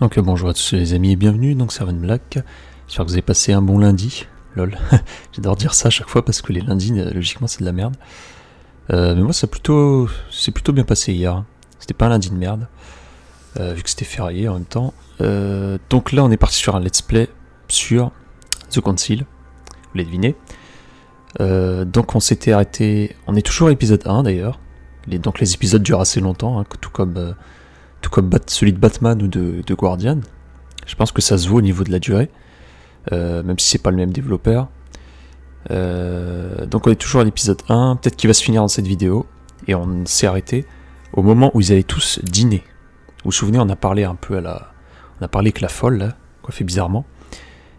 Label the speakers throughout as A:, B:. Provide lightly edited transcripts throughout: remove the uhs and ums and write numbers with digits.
A: Donc bonjour à tous les amis et bienvenue, donc c'est une blague. J'espère que vous avez passé un bon lundi. Lol, j'adore dire ça à chaque fois parce que les lundis, logiquement, c'est de la merde. Mais moi, c'est plutôt bien passé hier. C'était pas un lundi de merde, vu que c'était férié en même temps. Donc là, on est parti sur un let's play sur qu'il, vous l'avez deviné. Donc on s'était arrêté, on est toujours à l'épisode 1 d'ailleurs. Donc les épisodes durent assez longtemps, hein, tout comme celui de Batman ou de Guardian. Je pense que ça se vaut au niveau de la durée, même si c'est pas le même développeur. Donc on est toujours à l'épisode 1, peut-être qu'il va se finir dans cette vidéo, et on s'est arrêté au moment où ils allaient tous dîner. Vous vous souvenez, on a parlé un peu on a parlé avec la folle, là, coiffée bizarrement,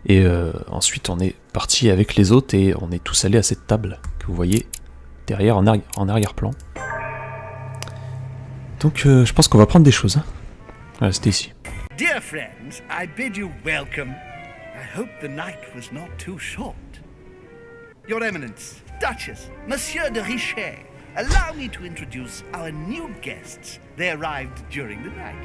A: et ensuite on est parti avec les autres, et on est tous allés à cette table, que vous voyez derrière en arrière-plan. Donc je pense qu'on va prendre des choses. Hein. Voilà, c'était ici.
B: Dear friends, I bid you welcome. I hope the night was not too short. Your Eminence, Duchess, Monsieur de Richet, allow me to introduce our new guests. They arrived during the night.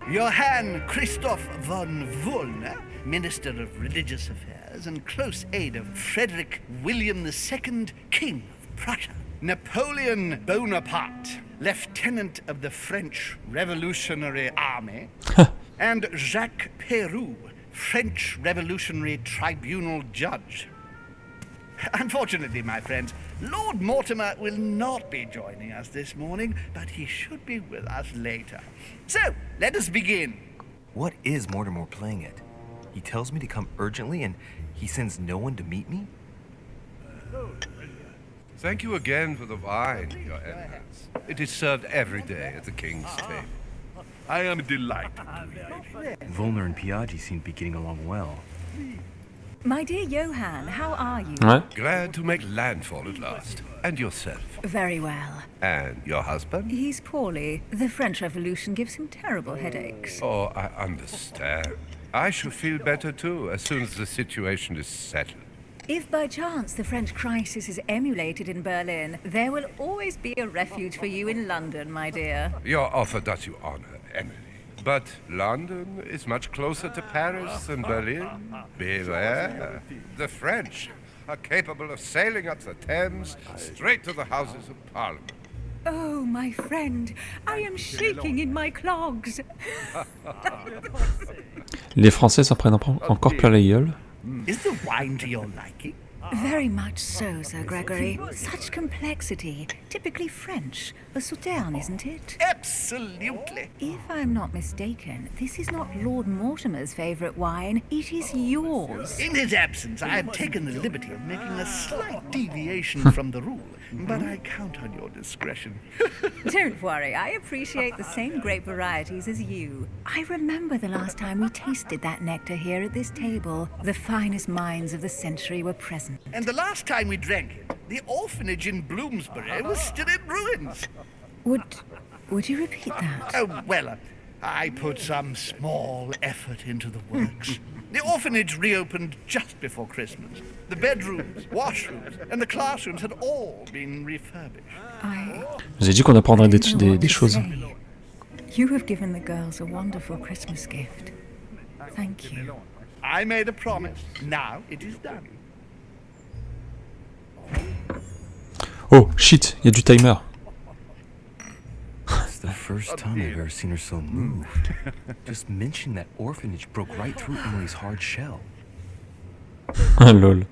B: Johann Christoph von Wollner, Minister of Religious Affairs and close aide of Frederick William II, King of Prussia. Napoleon Bonaparte, Lieutenant of the French Revolutionary Army, and Jacques Peroux, French Revolutionary Tribunal Judge. Unfortunately, my friends, Lord Mortimer will not be joining us this morning, but he should be with us later. So, let us begin.
C: What is Mortimer playing at? He tells me to come urgently and he sends no one to meet me?
D: Thank you again for the wine, Your Eminence. It is served every day at the King's table. I am delighted.
C: Volner and Piaggi seem to be getting along well.
E: My dear Johann, how are you?
A: Ouais.
D: Glad to make landfall at last. And yourself?
E: Very well.
D: And your husband?
E: He's poorly. The French Revolution gives him terrible headaches.
D: Oh, I understand. I shall feel better too as soon as the situation is settled.
E: If by chance the French crisis is emulated in Berlin, there will always be a refuge for you in London, my dear.
D: Your offer does you honor, Emily. But London is much closer to Paris than Berlin. Beware. The French are capable of sailing up the Thames straight to the Houses of Parliament.
E: Oh, my friend, I am shaking in my clogs.
A: Les Français s'en prennent encore plein la gueule.
B: Is the wine to your liking?
E: Very much so, Sir Gregory. Such complexity. Typically French. A Sauterne, isn't it?
B: Absolutely.
E: If I'm not mistaken, this is not Lord Mortimer's favourite wine. It is yours.
B: In his absence, I have taken the liberty of making a slight deviation from the rule, but I count on your discretion.
E: Don't worry, I appreciate the same grape varieties as you. I remember the last time we tasted that nectar here at this table. The finest minds of the century were present.
B: And the last time we drank it, the orphanage in Bloomsbury was still in ruins.
E: Would you repeat that?
B: Oh, well, I put some small effort into the works. The orphanage reopened just before Christmas. The bedrooms, washrooms, and the classrooms had all been refurbished.
A: Vous avez dit qu'on apprendrait des choses.
E: You have given the girls a wonderful Christmas gift. Thank you.
B: I made a promise. Now it is done.
A: Oh shit, il y a du timer.
C: It's the first time I've ever seen her so moved. Just mention that orphanage broke right through Emily's hard shell.
A: Lol.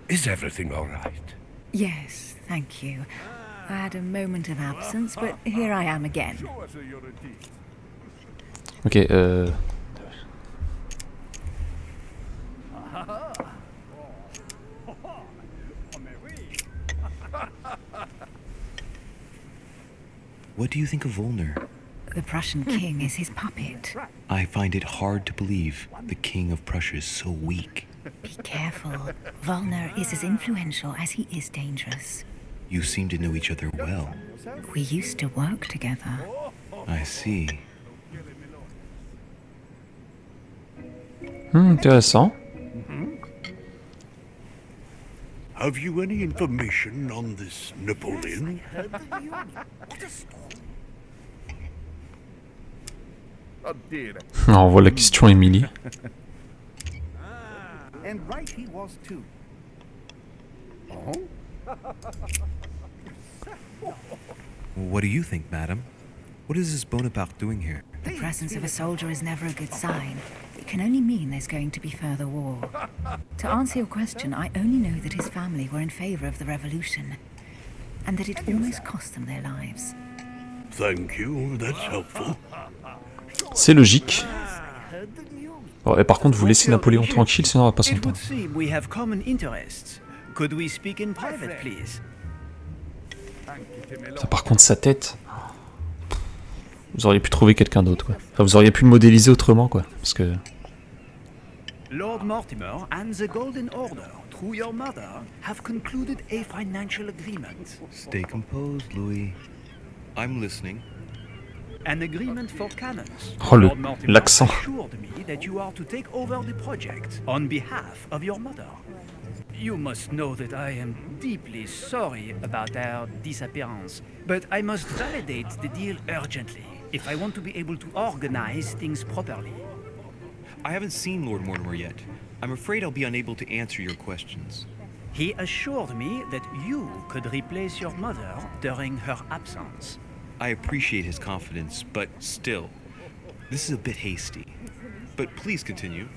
D: Is everything all right?
E: Yes, thank you. I had a moment of absence, but here I am again.
A: Ok,
C: What do you think of Volner?
E: The Prussian king is his puppet.
C: I find it hard to believe the king of Prussia is so weak.
E: Be careful. Volner is as influential as he is dangerous.
C: You seem to know each other well.
E: We used to work together.
C: I see.
A: Intéressant.
F: Have you any information on this Napoleon?
A: On voit la question Emily.
B: And right he was too.
C: What do you think, madam? What is this Bonaparte doing here?
E: The presence of a soldier is never a good sign. It can only mean there's going to be further war. To answer your question, I only know that his family were in favor of the revolution, and that it almost cost them their lives.
F: Thank you, that's helpful.
A: C'est logique. Bon, et par contre, vous laissez Napoléon tranquille, sinon on va pas
G: It
A: s'entendre.
G: would seem we have common interests. Could we speak in private, please?
A: Ça, par contre, sa tête. Vous auriez pu trouver quelqu'un d'autre, quoi. Enfin, vous auriez pu le modéliser autrement, quoi. Parce que.
G: Lord Mortimer and the Golden Order, through your mother, have concluded a financial agreement.
C: Stay composed, Louis. I'm listening.
G: An agreement for cannons.
A: Oh,
G: Lord Mortimer
A: l'accent.
G: assured me that you are to take over the project on behalf of your mother. You must know that I am deeply sorry about our disappearance, but I must validate the deal urgently if I want to be able to organize things properly.
C: I haven't seen Lord Mortimer yet. I'm afraid I'll be unable to answer your questions.
G: He assured me that you could replace your mother during her absence.
C: I appreciate his confidence, but still, this is a bit hasty. But please continue.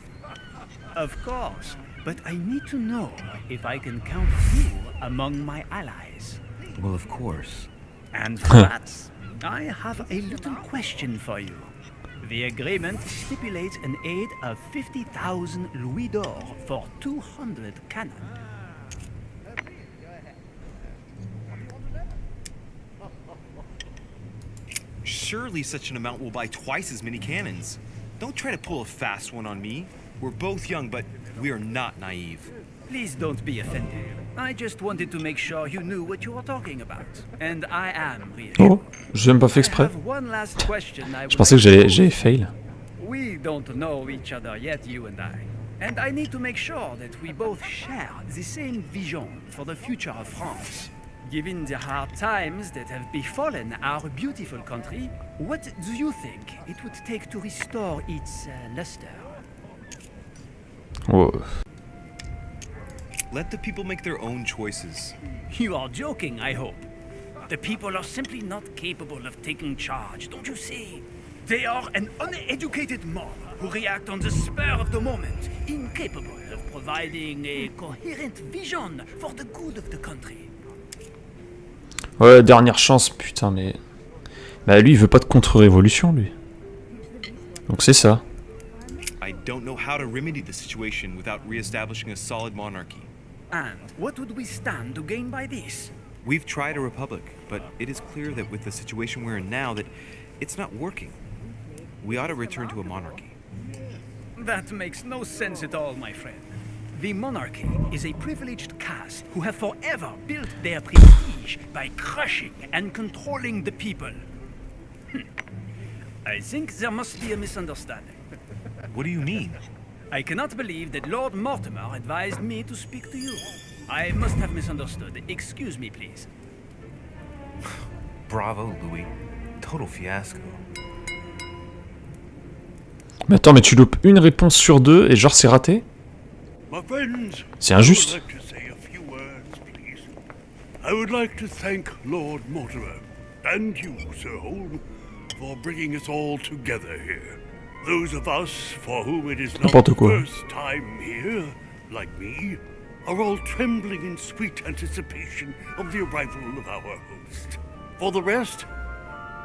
G: Of course, but I need to know if I can count you among my allies.
C: Well, of course.
G: And for that, I have a little question for you. The agreement stipulates an aid of 50,000 louis d'or for 200 cannon.
C: Surely such an amount will buy twice as many cannons. Don't try to pull a fast one on me. We're both young, but we are not naive.
G: Please don't be offended. I just wanted to make sure you knew what you were talking about. And I am reassured.
A: Oh, j'ai même pas fait
G: I
A: exprès.
G: have one last question I
A: Je
G: would
A: pensais que j'allais fail.
G: We don't know each other yet, you and I. And I need to make sure that we both share the same vision for the future of France. Given the hard times that have befallen our beautiful country, what do you think it would take to restore its luster?
A: Oh.
C: Let the people make their own choices.
G: You are joking, I hope. The people are simply not capable of taking charge, don't you see? They are an uneducated mob who react on the spur of the moment, incapable of providing a coherent vision for the good of the country.
A: Ouais, dernière chance, putain, mais. Bah, lui, il veut pas de contre-révolution, lui. Donc c'est ça.
C: I don't know how to remedy the situation without re-establishing a solid monarchy.
G: And what would we stand to gain by this?
C: We've tried a republic, but it is clear that with the situation we're in now, that it's not working. We ought to return to a monarchy.
G: That makes no sense at all, my friend. The monarchy is a privileged caste who have forever built their prestige by crushing and controlling the people. I think there must be a misunderstanding.
C: What do you mean?
G: I cannot believe that Lord Mortimer advised me to speak to you. I must have misunderstood. Excuse me, please.
C: Bravo, Louis. Total fiasco.
A: Mais attends, mais tu loupes une réponse sur deux et genre c'est raté?
F: My friends,
A: C'est injuste.
F: I would like to say a few words, please. I would like to thank Lord Mortimer and you, Sir Holm, for bringing us all together here. Those of us for whom it is not
A: N'importe
F: the
A: quoi.
F: first time here, like me, are all trembling in sweet anticipation of the arrival of our host. For the rest,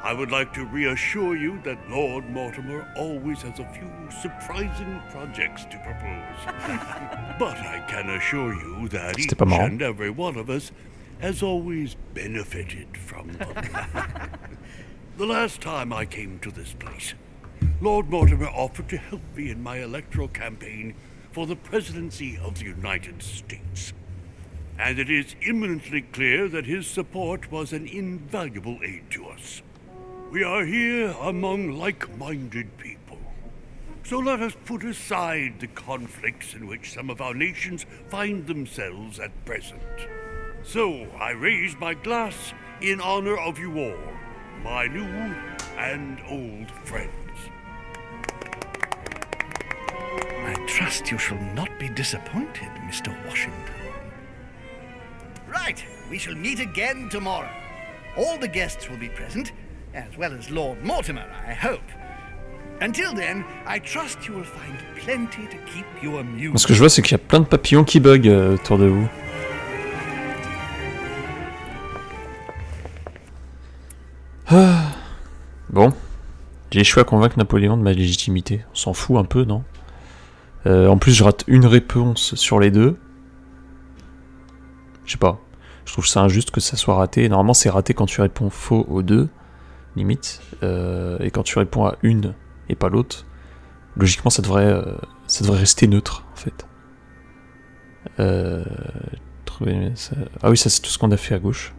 F: I would like to reassure you that Lord Mortimer always has a few surprising projects to propose. But I can assure you that each
A: C'était pas marrant.
F: and every one of us has always benefited from them. The last time I came to this place, Lord Mortimer offered to help me in my electoral campaign for the presidency of the United States. And it is imminently clear that his support was an invaluable aid to us. We are here among like-minded people. So let us put aside the conflicts in which some of our nations find themselves at present. So I raise my glass in honor of you all, my new and old friends.
B: I trust you shall not be disappointed, Mr. Washington. Right, we shall meet again tomorrow. All the guests will be present, as well as Lord Mortimer, I hope. Until then, I trust you will find plenty to keep you amused.
A: Ce que je vois, c'est qu'il y a plein de papillons qui bug autour de vous. Ah. Bon, j'ai échoué à convaincre Napoléon de ma légitimité. On s'en fout un peu, non? En plus, je rate une réponse sur les deux. Je sais pas. Je trouve ça injuste que ça soit raté. Normalement, c'est raté quand tu réponds faux aux deux, limite. Et quand tu réponds à une et pas l'autre, logiquement, ça devrait rester neutre, en fait. Ah oui, ça, c'est tout ce qu'on a fait à gauche.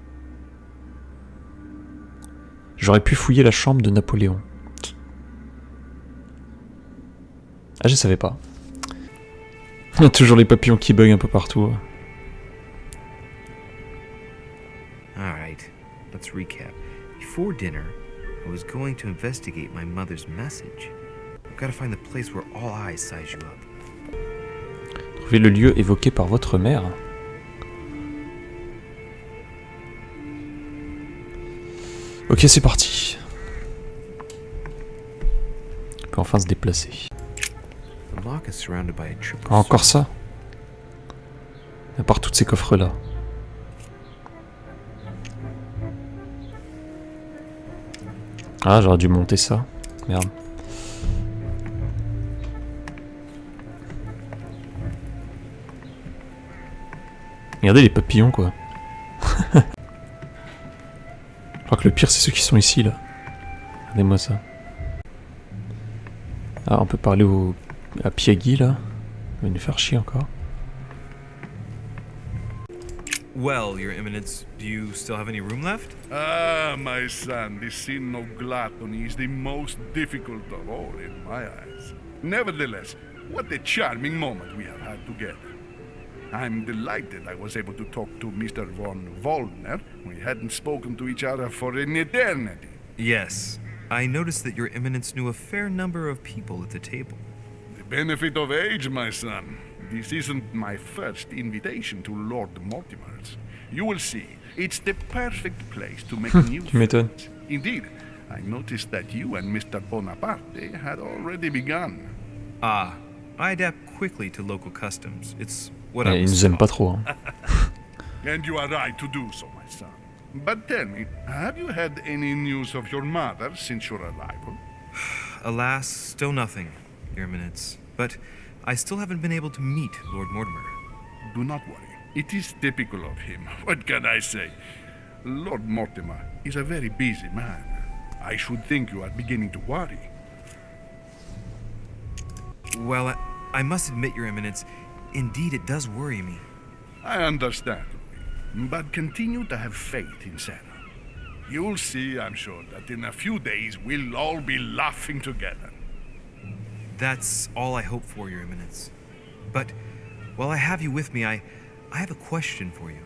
A: J'aurais pu fouiller la chambre de Napoléon. Ah, je savais pas. Il y a toujours les papillons qui bug un peu partout.
H: Alright, let's recap. Before dinner, I was going to investigate my mother's message. I've got to find the place where all eyes size you up.
A: Trouvez le lieu évoqué par votre mère. Ok, c'est parti. On peut enfin se déplacer.
H: The lock is surrounded by a triple
A: Ah, encore ça. À part tous ces coffres là. Ah, j'aurais dû monter ça. Merde. Regardez les papillons, quoi. Je crois que le pire, c'est ceux qui sont ici, là. Regardez-moi ça. Ah, on peut parler à Piagui, là. Il va nous faire chier encore.
C: Well, Your Eminence, do you still have any room left?
F: Ah, my son, this sin of gluttony is the most difficult of all in my eyes. Nevertheless, what a charming moment we have had together. I'm delighted I was able to talk to Mr. von Wollner. We hadn't spoken to each other for an eternity.
C: Yes. I noticed that Your Eminence knew a fair number of people at the table.
F: The benefit of age, my son. This isn't my first invitation to Lord Mortimer's. You will see, it's the perfect place to make new
A: Tu m'étonnes.
F: friends. Indeed, I noticed that you and Mr. Bonaparte had already begun.
C: Ah, I adapt quickly to local customs. It's what
A: Ils
C: I
A: nous
C: was
A: aiment pas
C: taught.
A: trop. Hein.
F: And you are right to do so, my son. But tell me, have you had any news of your mother since your arrival?
C: Alas, still nothing, Your Eminence. But I still haven't been able to meet Lord Mortimer.
F: Do not worry. It is typical of him. What can I say? Lord Mortimer is a very busy man. I should think you are beginning to worry.
C: Well, I must admit, Your Eminence, indeed it does worry me.
F: I understand, but continue to have faith in Sarah. You'll see, I'm sure, that in a few days we'll all be laughing together.
C: That's all I hope for, Your Eminence. But while I have you with me, I have a question for you.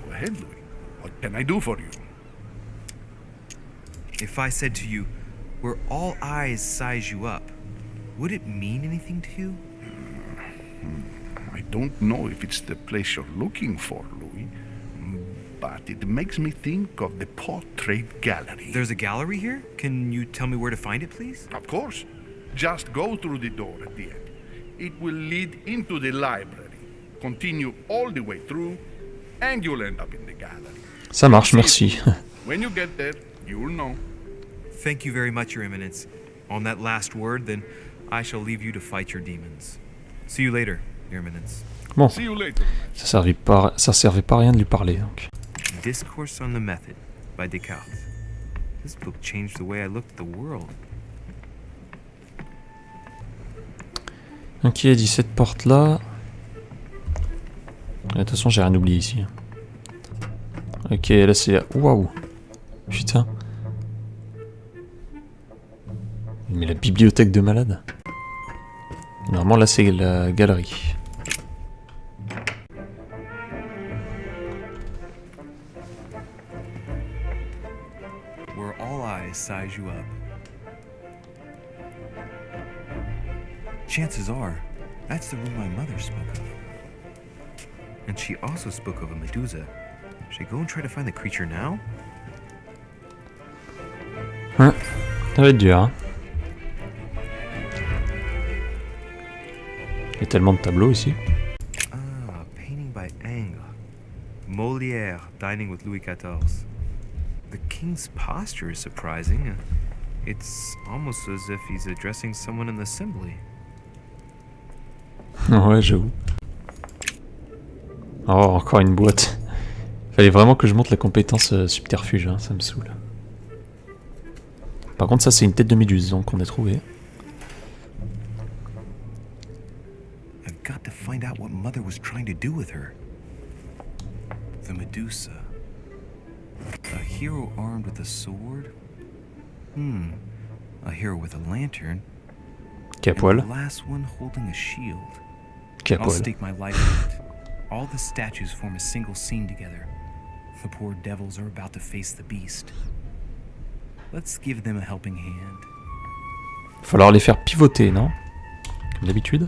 F: Go ahead, Louis. What can I do for you?
C: If I said to you, where all eyes size you up, would it mean anything to you?
F: I don't know if it's the place you're looking for, Louis, but it makes me think of the portrait gallery.
C: There's a gallery here? Can you tell me where to find it, please?
F: Of course. Just go through the door at the end. It will lead into the library. Continue all the way through, and you'll end up in the gallery.
A: Ça marche, merci.
F: When you get there, you'll know.
C: Thank you very much, Your Eminence. On that last word, then, I shall leave you to fight your demons. See you later, Your Eminence.
A: Bon,
F: See you later.
A: ça servait pas à rien de lui parler, donc.
C: Discourse on the Method by Descartes. This book changed the way I looked at the world.
A: Ok, 17 portes là. De toute façon, j'ai rien oublié ici. Ok, là c'est... Waouh. Putain. Mais la bibliothèque de malade. Normalement, là c'est la galerie.
C: Where all eyes size you up. Chances are,
H: That's the room my mother spoke of. And she also spoke of a Medusa. Should I go and try to find the creature now?
A: Ouais, ça va être dur, hein. Il y a tellement de tableaux ici.
H: Ah, painting by Ingres. Molière dining with Louis XIV. The king's posture is surprising. It's almost as if he's addressing someone in the assembly.
A: Ouais, j'avoue. Oh, encore une boîte. Fallait vraiment que je monte la compétence subterfuge, hein, ça me saoule. Par contre, ça c'est une tête de méduse, donc on a trouvé.
H: I've got to find out what Mother was trying to do with her. The Medusa. A hero armed with a sword? A hero with a lantern.
A: Qui a poil.
H: And the last one holding a shield.
A: Qui a
H: I'll
A: poil.
H: stake my life on it. All the statues form a single scene together. The poor devils are about to face the beast. Let's give them a helping hand.
A: Falloir les faire pivoter, non? Comme d'habitude.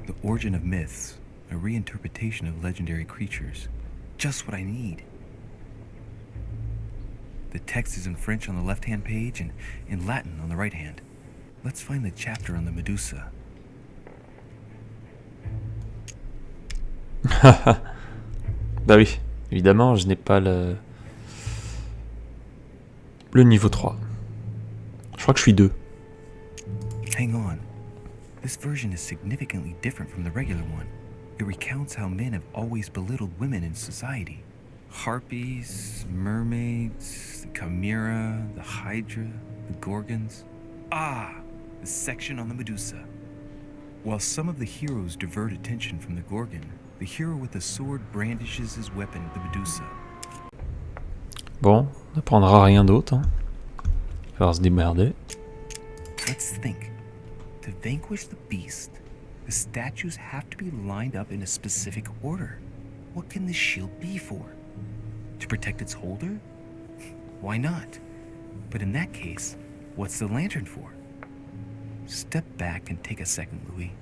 H: The origin of myths, a reinterpretation of legendary creatures. Just what I need. The text is in French on the left-hand page and in Latin on the right hand. Let's find the chapter on the Medusa.
A: Bah oui, évidemment, je n'ai pas le niveau 3. Je crois que je suis 2.
H: Hang on. This version is significantly different from the regular one. It recounts how men have always belittled women in society. Harpies, mermaids, the chimera, the hydra, the gorgons. Ah, the section on the Medusa. While some of the heroes divert attention from the gorgon, the hero with the sword brandishes his weapon, the Medusa.
A: Bon, on n'apprendra rien d'autre. Hein. Il va falloir se démerder.
H: Let's think. To vanquish the beast, the statues have to be lined up in a specific order. What can the shield be for? To protect its holder? Why not? But in that case, what's the lantern for? Step back and take a second, Louis.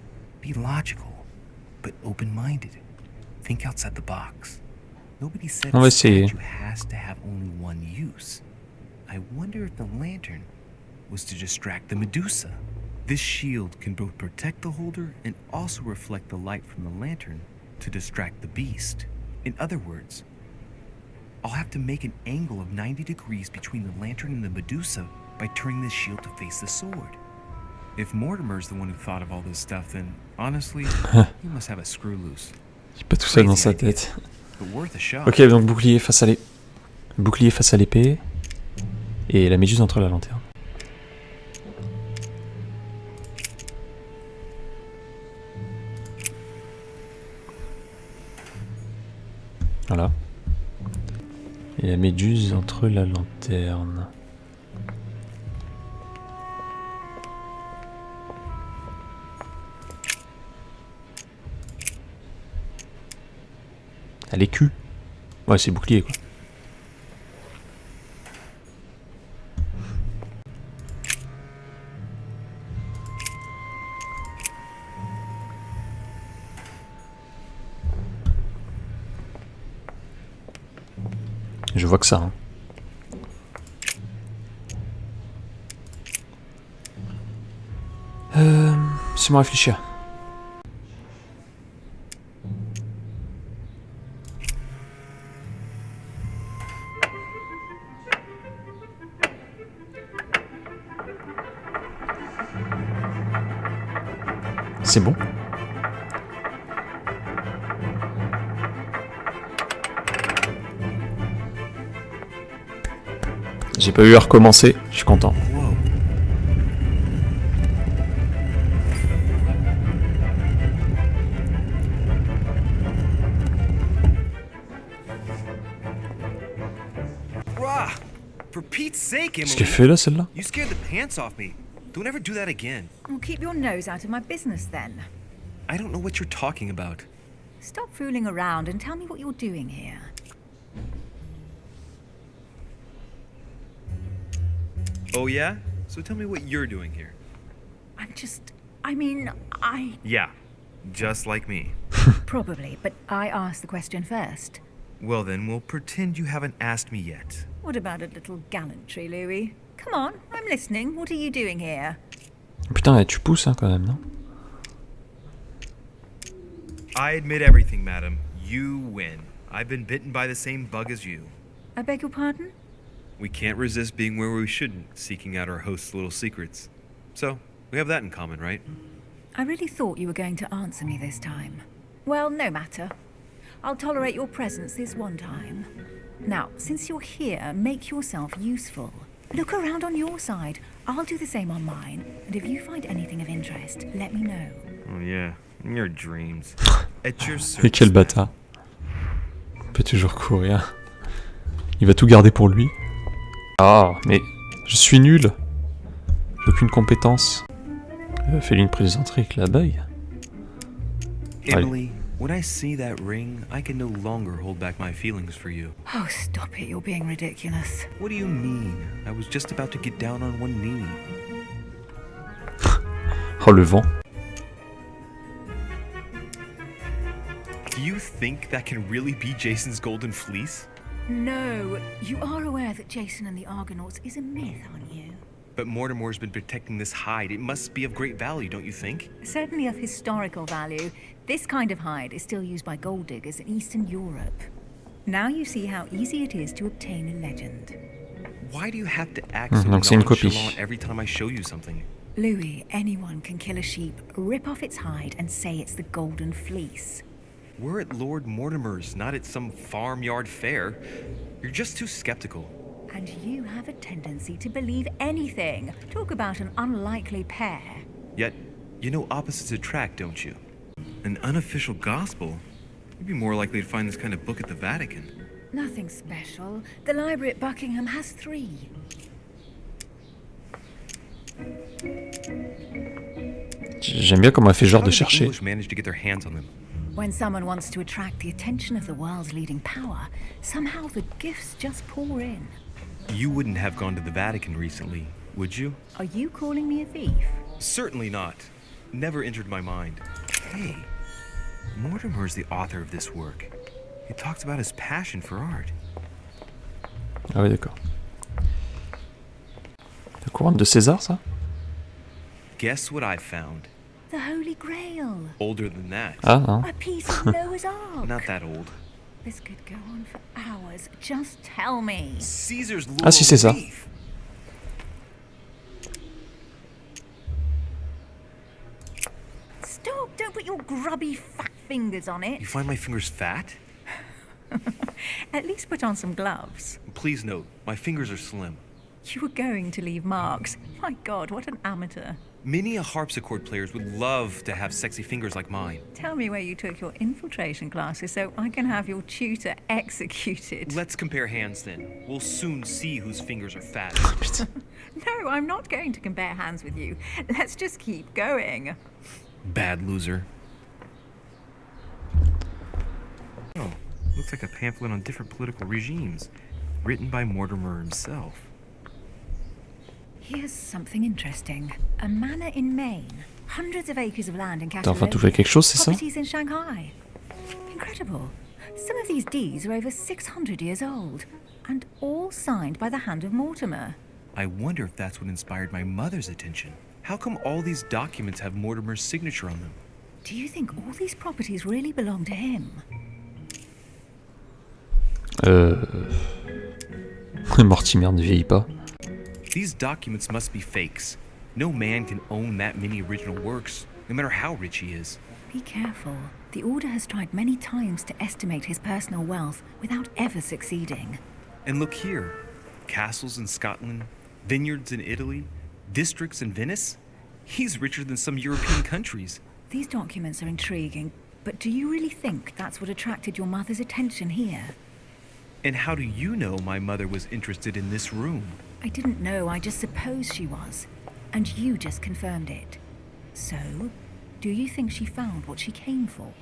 H: Be logical, but open-minded. Think outside the box. Nobody said
A: On va
H: a
A: essayer.
H: statue has to have only one use. I wonder if the lantern was to distract the Medusa. This shield can both protect the holder and also reflect the light from the lantern to distract the beast. In other words, I'll have to make an angle of 90 degrees between the lantern and the Medusa by turning this shield to face the sword. If Mortimer's the one who thought of all this stuff, then honestly, he must have a screw loose.
A: J'ai pas tout ça dans sa tête.
H: But worth a shot.
A: Ok, donc bouclier face à l'épée et la méduse entre la lanterne. Voilà. Et la méduse entre la lanterne. Elle est cul. Ouais, c'est bouclier quoi. Je vois que ça. Hein. Laissez-moi réfléchir. C'est bon. J'ai pas eu à recommencer, je suis content.
H: Whoa.
C: Rah! For Pete's sake,
A: Qu'est-ce
C: Emily!
A: qu'elle fait là, celle-là?
C: You scared the pants off me. Don't ever do that again.
E: Well, keep your nose out of my business then.
C: I don't know what you're talking about.
E: Stop fooling around and tell me what you're doing here.
C: Oh yeah? So tell me what you're doing here.
E: I mean,
C: Yeah, Just like me.
E: Probably, but I asked the question first.
C: Well then, we'll pretend you haven't asked me yet.
E: What about a little gallantry, Louis? Come on, I'm listening. What are you doing here?
A: Putain, tu pousses hein, quand même, non?
C: I admit everything, madam. You win. I've been bitten by the same bug as you.
E: I beg your pardon?
C: We can't resist being where we shouldn't, seeking out our host's little secrets. So, we have that in common, right?
E: I really thought you were going to answer me this time. Well, no matter. I'll tolerate your presence this one time. Now, since you're here, make yourself useful. Look around on your side. I'll do the same on mine. And if you find anything of interest, let me know.
C: Oh yeah, in your dreams. At your
A: Et
C: service.
A: quel bâtard. Il peut toujours courir. Il va tout garder pour lui. Ah, mais je suis nul. J'ai aucune compétence. Fais-lui une présenterie avec l'abeille.
H: Emily, when I see that ring, I can no longer hold back my feelings for you.
E: Oh, stop it. You're being ridiculous.
H: What do you mean? I was just about to get down on one knee.
A: Oh, le vent.
C: Do you think that can really be Jason's golden fleece?
E: No, you are aware that Jason and the Argonauts is a myth, aren't you?
C: But Mortimer's been protecting this hide. It must be of great value, don't you think?
E: Certainly of historical value. This kind of hide is still used by gold diggers in Eastern Europe. Now you see how easy it is to obtain a legend.
C: Why do you have to act so
A: donc c'est une copie.
C: nonchalant every time I show you something?
E: Louis, anyone can kill a sheep, rip off its hide, and say it's the Golden Fleece.
C: We're at Lord Mortimer's, not at some farmyard fair. You're just too skeptical.
E: And you have a tendency to believe anything. Talk about an unlikely pair.
C: Yet, you know opposites attract, don't you? An unofficial gospel? You'd be more likely to find this kind of book at the Vatican.
E: Nothing special. The library at Buckingham has 3.
A: J'aime bien comment elle fait genre
C: How
A: de
C: did the
A: chercher.
C: English manage to get their hands on them?
E: When someone wants to attract the attention of the world's leading power, somehow the gifts just pour in.
C: You wouldn't have gone to the Vatican recently, would you?
E: Are you calling me a thief?
C: Certainly not. Never entered my mind. Hey, Mortimer's the author of this work. He talks about his passion for art.
A: Ah oui, d'accord. La couronne de César, ça?
C: Guess what I found?
E: The Holy Grail.
C: Older than that.
A: Ah, non.
E: A piece of Noah's Ark.
C: Not that old.
E: This could go on for hours. Just tell me.
C: Caesar's
A: Ah si, c'est ça.
C: leaf.
E: Stop! Don't put your grubby fat fingers on it.
C: You find my fingers fat?
E: At least put on some gloves.
C: Please note, my fingers are slim.
E: You were going to leave marks. My God, what an amateur.
C: Many a harpsichord players would love to have sexy fingers like mine.
E: Tell me where you took your infiltration classes so I can have your tutor executed.
C: Let's compare hands then. We'll soon see whose fingers are fat.
E: No, I'm not going to compare hands with you. Let's just keep going.
C: Bad loser. Oh, looks like a pamphlet on different political regimes, written by Mortimer himself.
E: Here's something interesting. A manor in Maine. Hundreds of acres of land in
A: T'as enfin
E: Catalonia.
A: trouvé quelque chose, c'est ça?
E: Properties in Shanghai. Incredible. Some of these deeds are over 600 years old, and all signed by the hand of Mortimer.
H: I wonder if that's what inspired my mother's attention. How come all these documents have Mortimer's signature on them?
E: Do you think all these properties really belong to him?
A: Mortimer ne vieillit pas.
H: These documents must be fakes. No man can own that many original works, no matter how rich he is.
E: Be careful. The Order has tried many times to estimate his personal wealth without ever succeeding.
H: And look here. Castles in Scotland, vineyards in Italy, districts in Venice. He's richer than some European countries.
E: These documents are intriguing, but do you really think that's what attracted your mother's attention here?
H: And how do you know my mother was interested in this room?
E: I didn't know, I just supposed she was. And you just confirmed it. So, do you think she found what she came for?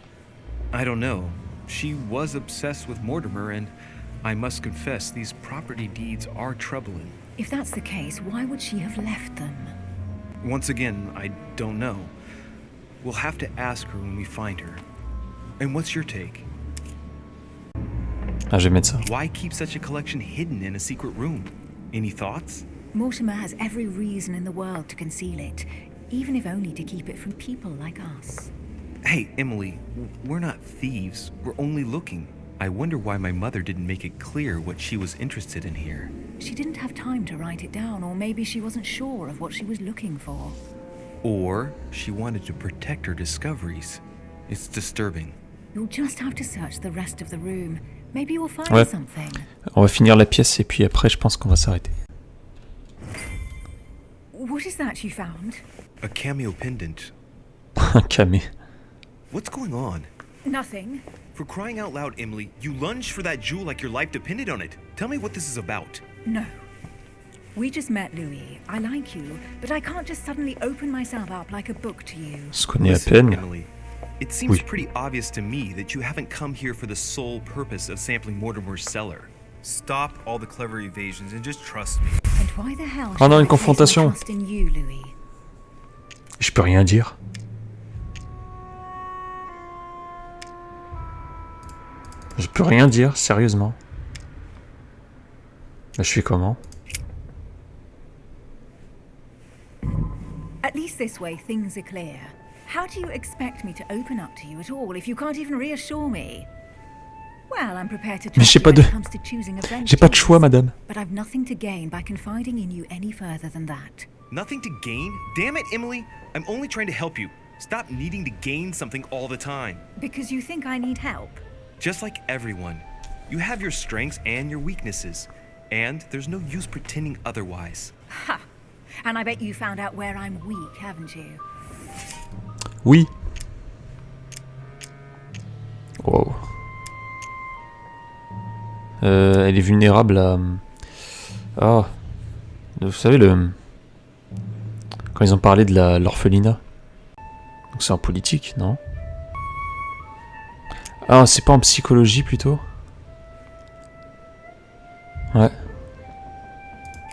H: I don't know. She was obsessed with Mortimer, and I must confess these property deeds are troubling.
E: If that's the case, why would she have left them?
H: Once again, I don't know. We'll have to ask her when we find her. And what's your take?
A: Ah, je vais mettre ça.
H: Why keep such a collection hidden in a secret room? Any thoughts?
E: Mortimer has every reason in the world to conceal it, even if only to keep it from people like us.
H: Hey, Emily, we're not thieves. We're only looking. I wonder why my mother didn't make it clear what she was interested in here.
E: She didn't have time to write it down, or maybe she wasn't sure of what she was looking for.
H: Or she wanted to protect her discoveries. It's disturbing.
E: You'll just have to search the rest of the room. Maybe you'll find
A: Ouais.
E: something.
A: On va finir la pièce et puis après je pense qu'on va s'arrêter.
E: What is that you found?
H: A cameo pendant.
A: Un camé.
H: What's going on?
E: Nothing.
C: For crying out loud, Emily, you lunged for that jewel like your life depended on it. Tell me what this is about.
E: No. We just met, Louis. I like you, but I can't just suddenly open myself up like a book to you.
A: On se connaît à
C: Listen,
A: peine.
C: Emily, it seems
A: Oui.
C: pretty obvious to me that you haven't come here for the sole purpose of sampling Mortimer's cellar. Stop all the clever evasions and just trust me.
E: And why the hell
A: Oh non,
E: should
A: une
E: I place my
A: confrontation.
E: trust in you, Louis?
A: Je peux rien dire. Je peux rien dire, sérieusement. Bah, je fais comment?
E: At least this way things are clear. How do you expect me to open up to you at all if you can't even reassure me? Well, I'm prepared to
A: Mais
E: trust
A: j'ai
E: you
A: pas
E: when
A: de-
E: it comes to choosing a venture.
A: J'ai pas de choix, madame.
E: But I've nothing to gain by confiding in you any further than that.
C: Nothing to gain? Damn it, Emily. I'm only trying to help you. Stop needing to gain something all the time.
E: Because you think I need help.
C: Just like everyone, you have your strengths and your weaknesses. And there's no use pretending otherwise.
E: Ha! And I bet you found out where I'm weak, haven't you?
A: Oui. Wow. Elle est vulnérable à... Ah. Vous savez, quand ils ont parlé de l'orphelinat. Donc c'est en politique, non? Ah, c'est pas en psychologie, plutôt? Ouais.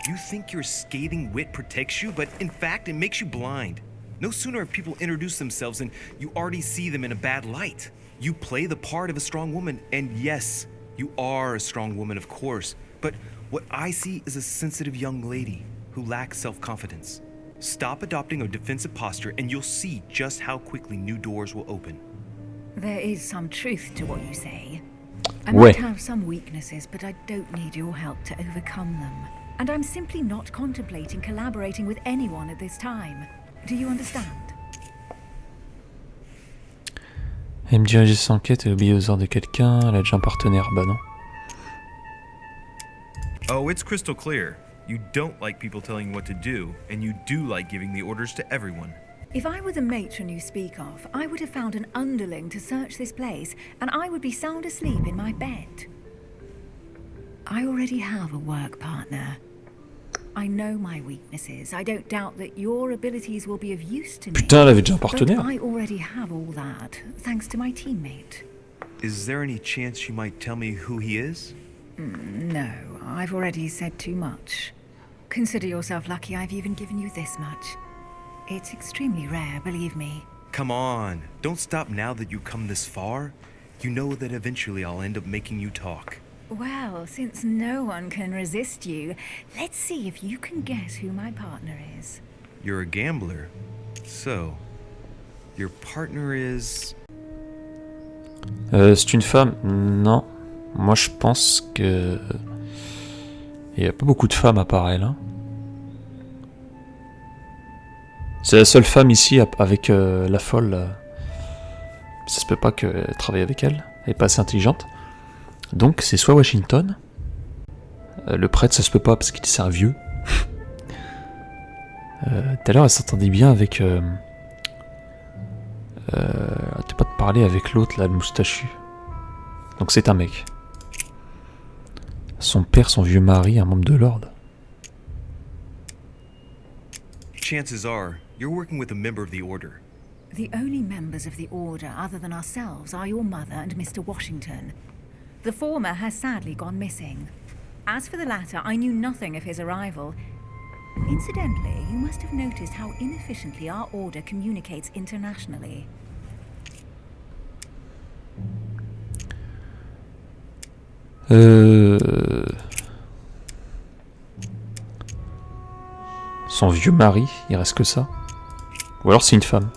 C: You think your scathing wit protects you, but in fact, it makes you blind. No sooner have people introduced themselves than you already see them in a bad light. You play the part of a strong woman, and yes, you are a strong woman, of course, but what I see is a sensitive young lady who lacks self-confidence. Stop adopting a defensive posture, and you'll see just how quickly new doors will open.
E: There is some truth to what you say. I
A: Ouais.
E: might have some weaknesses, but I don't need your help to overcome them. And I'm simply not contemplating collaborating with anyone at this time. Do you understand?
A: Elle me diriger ses enquêtes et obéir aux ordres de quelqu'un. Elle a déjà un partenaire. Bah non.
C: Oh, it's crystal clear. You don't like people telling you what to do, and you do like giving the orders to everyone.
E: If I were the matron you speak of, I would have found an underling to search this place, and I would be sound asleep in my bed. I already have a work partner. I know my weaknesses. I don't doubt that your abilities will be of use to me.
A: Putain, elle avait déjà un
E: But
A: partenaire.
E: I already have all that, thanks to my teammate.
C: Is there any chance you might tell me who he is?
E: No, I've already said too much. Consider yourself lucky I've even given you this much. It's extremely rare, believe me.
C: Come on, don't stop now that you've come this far. You know that eventually I'll end up making you talk.
E: Well, since no one can resist you, let's see if you can guess who my partner is.
C: You're a gambler. So, your partner is...
A: C'est une femme? Non. Moi je pense que... Il n'y a pas beaucoup de femmes à part elle. Hein. C'est la seule femme ici avec la folle. Ça se peut pas qu'elle travaille avec elle. Elle est pas assez intelligente. Donc c'est soit Washington. Le prêtre ça se peut pas parce qu'il est un vieux. Tout à l'heure elle s'entendait bien avec... T'es pas de parler avec l'autre là, le moustachu. Donc c'est un mec. Son père, son vieux mari, un membre de l'ordre.
C: Chances are, you're working with a member of the Order.
E: The only members of the Order other than ourselves are your mother and Mr. Washington. The former has sadly gone missing. As for the latter, I knew nothing of his arrival. Incidentally, you must have noticed how inefficiently our order communicates internationally.
A: Son vieux mari, il reste que ça. Ou alors c'est une femme.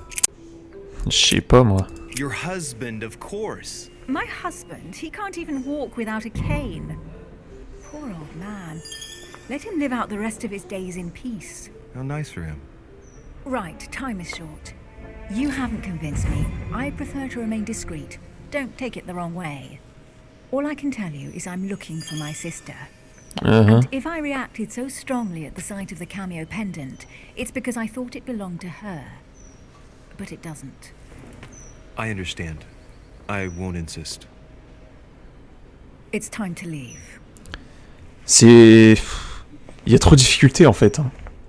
A: Je sais pas moi.
C: Your husband, of course.
E: My husband, he can't even walk without a cane. Poor old man. Let him live out the rest of his days in peace.
C: How nice for him.
E: Right, time is short. You haven't convinced me. I prefer to remain discreet. Don't take it the wrong way. All I can tell you is I'm looking for my sister. And if I reacted so strongly at the sight of the cameo pendant, it's because I thought it belonged to her. But it doesn't.
C: I understand. I won't insist.
E: It's time to leave.
A: C'est... Il y a trop de difficultés en fait.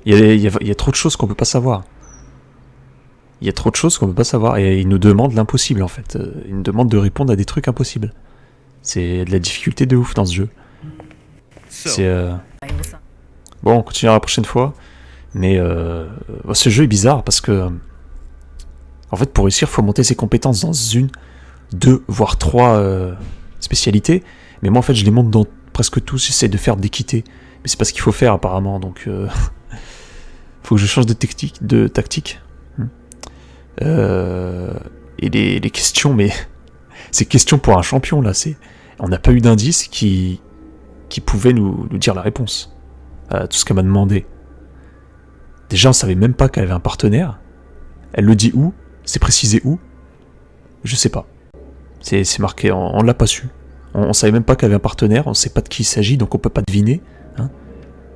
A: Il y a trop de choses qu'on peut pas savoir. Il y a trop de choses qu'on peut pas savoir. Et il nous demande l'impossible en fait. Il nous demande de répondre à des trucs impossibles. C'est de la difficulté de ouf dans ce jeu. C'est... Bon, on continuera la prochaine fois. Mais ce jeu est bizarre parce que... En fait, pour réussir, il faut monter ses compétences dans une, deux, voire trois spécialités. Mais moi, en fait, je les monte dans presque tous. J'essaie de faire d'équité. Mais c'est pas ce qu'il faut faire, apparemment. Donc, faut que je change de tactique. Et les questions, mais... Ces questions pour un champion, là, c'est... On n'a pas eu d'indice qui pouvait nous dire la réponse à tout ce qu'elle m'a demandé. Déjà, on savait même pas qu'elle avait un partenaire. Elle le dit où? C'est précisé où? Je sais pas. C'est marqué, on l'a pas su. On savait même pas qu'elle avait un partenaire, on sait pas de qui il s'agit, donc on peut pas deviner. Hein.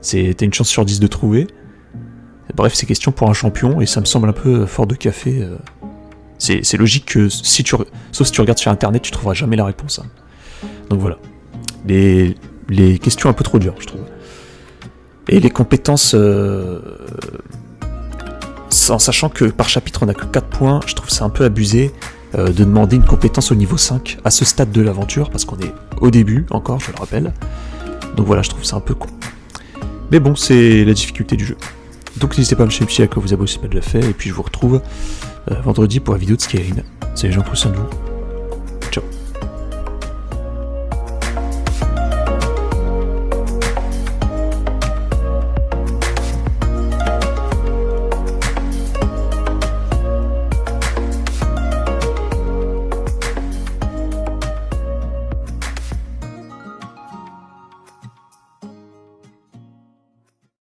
A: T'as une chance sur 10 de trouver. Bref, c'est question pour un champion, et ça me semble un peu fort de café. C'est logique que, sauf si tu regardes sur internet, tu trouveras jamais la réponse. Hein. Donc voilà. Les questions un peu trop dures, je trouve. Et les compétences... en sachant que par chapitre on n'a que 4 points, je trouve ça un peu abusé de demander une compétence au niveau 5 à ce stade de l'aventure, parce qu'on est au début encore, je le rappelle. Donc voilà, je trouve ça un peu con. Mais bon, c'est la difficulté du jeu. Donc n'hésitez pas à me lâcher un petit like que vous avez aussi pas déjà fait, et puis je vous retrouve vendredi pour la vidéo de Skyrim. Salut les gens, prenez soin de vous.